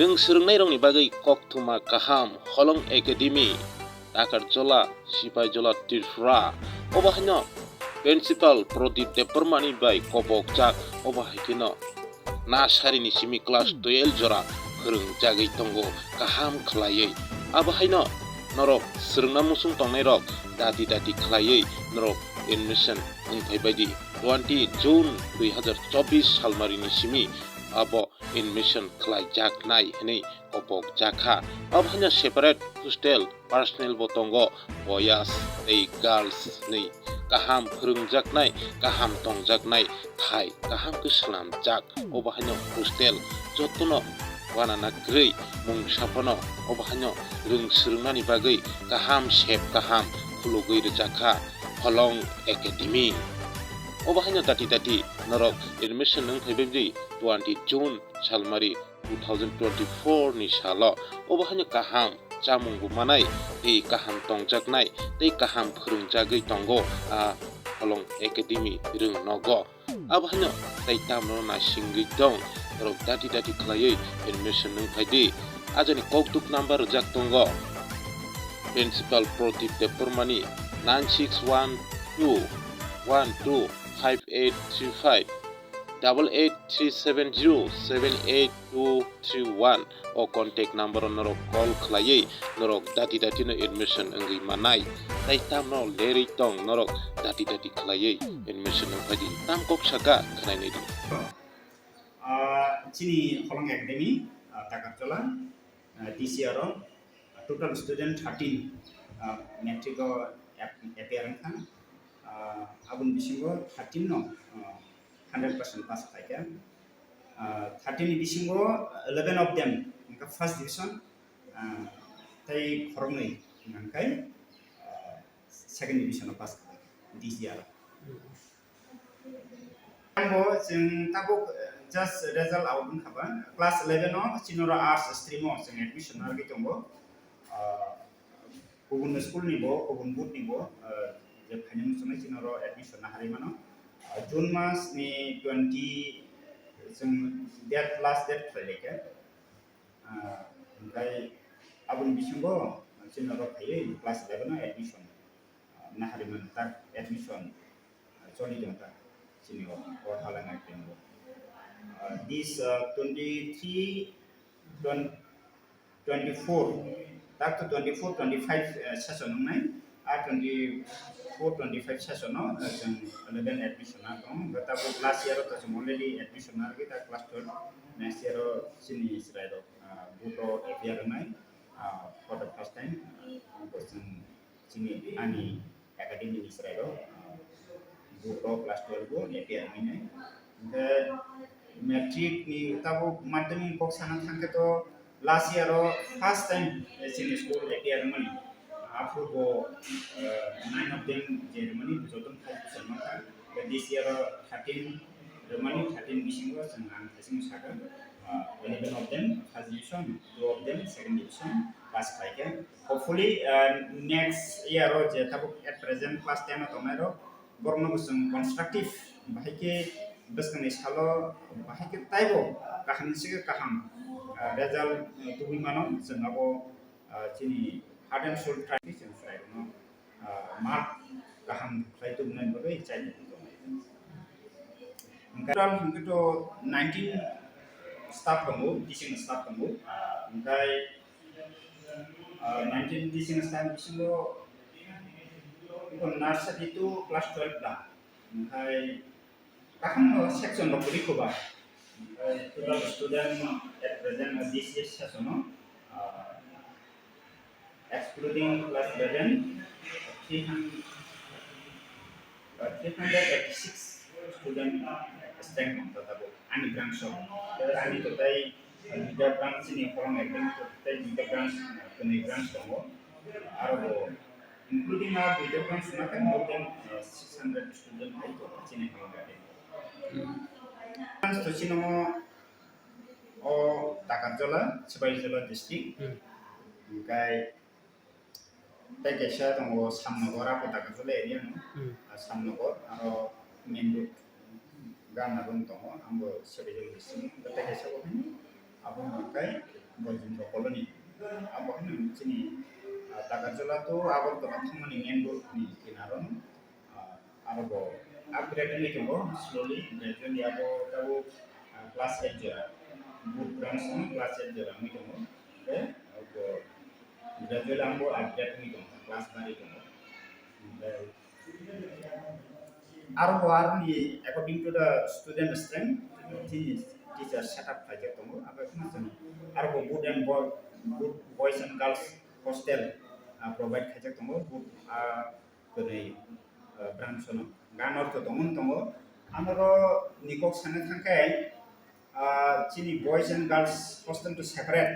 Rwng Swrung rongni bagwi Koktwma kaham Holong Academy Takarjola Sipajola Tirfra obahino Principal Prodip Deparmani by Kopokjak obahikino Nasharini simi class 12 jora Kwrwng jagwi tongo kaham khlaiwi abahaino norok Swrungna musung tongnai rok Dati khlaiwi norok admission ongthaibaidi 20 June 2024 salmarini simi abo admission khlaijaknai hinui kopokjakha abhaino separate hostel personal botongo boys tei girls ni kaham phurungjaknai kaham tongjaknai thai kaham khe slamjak obhaino hostel jotono wanana grei mung sapano obhaino Rwng Swrungnani bagwi kaham sep kaham khulugwi rwjakha Holong Academy obhaino Dati norok admission nongthaibaidi 20 June salmari 2024 ni salo obhaino kaham chamungbo manai tei kaham tongjaknai tei kaham phurungjagwi tongo Holong Academy Rwng nogo abhaino tei tamno nasingwi dong norok Dati khlaiwi admission nongthaidi ajani koktuk number rwjak tongo Principal Prodip Deparmani 9612125835 88370782231 o contact number norok call khlaiwi norok Dati no admission ongwi manai tai tamno lerui tong norok Dati khlaiwi admission ongphaidi tam kok saka khnainai di chini Holong Academy Takarjola this year total student 13 metric appearance abun bisingo 13 no 100% pass khaika 13 bisingo 11 of them first division tai Kwrwng nangkai second division pass khaika this year ambo jeng tabuk just result out khaba class 11 no chinora arts stream o jeng admission argi tongo kubun school ni bo kubun boot ni bo je phanim sunai chinoro admission na harimano June mas ni 20 jeng date last date khlaileke ngai abun bisingo chinoro phaiye class 11 no admission na hariman tak admission choli jongta chinio or halanga tengo this 23 24 tak to 24 25 session nai 24 25 session no 11 admission na tong gata ko last year to already admission na kita class 12 next year sini israel buto appear nai for the first time person sini ani academy israel buto class 12 go appear nai the metric ni tabo madhyamik kok sana thangke to last year first time sini school appear mani after go 9 of them Germany joton 5% maka this year 13 Germany 13 bisingo sangang thasing saka 11 of them first division 2 of them second division pass khaike hopefully next year je tabo at present class 10 tomero borno busung constructive bahike baskan salo bahike taibo kaham sike kaham result tubi mano jengabo chini hard and soul tradition side no mark kaham try to nan bagai chai total to 19 staff kamu teaching staff kamu ngai 19 teaching staff bisingo nursery to class 12 lah ngai kaham section no beri ko ba total student at present this year session no excluding class 11 386 student strength tatabu ani branch so ani to tai dua branch ni Holong Academy to tai dua branch kene branch tongo aro including our dua branch na kan more than 600 student ai to chini Holong Academy branch to chino o Takarjola Sipajola district kai Tekesha tongo Samnogor apa Takarjola area no Samnogor aro main road gana ron tongo ambo Sipajola district Tekesha ko ni abo makai boys in colony abo hanu chini takarjola to abor to thumani main road ni kinaron abo upgrade ni tongo slowly gradually abo tabo class 8 jera boot branch ni class 8 jera mi tongo abo gradually abo upgrade ni tongo class 9 tongo ROR according to the student strength, teacher set up project tongo. Apa itu macam RO good and good boys and girls hostel provide project tongo good kene branch ono. Ganor to tongo. Amaro nikok sana thangkai chini boys and girls hostel to separate.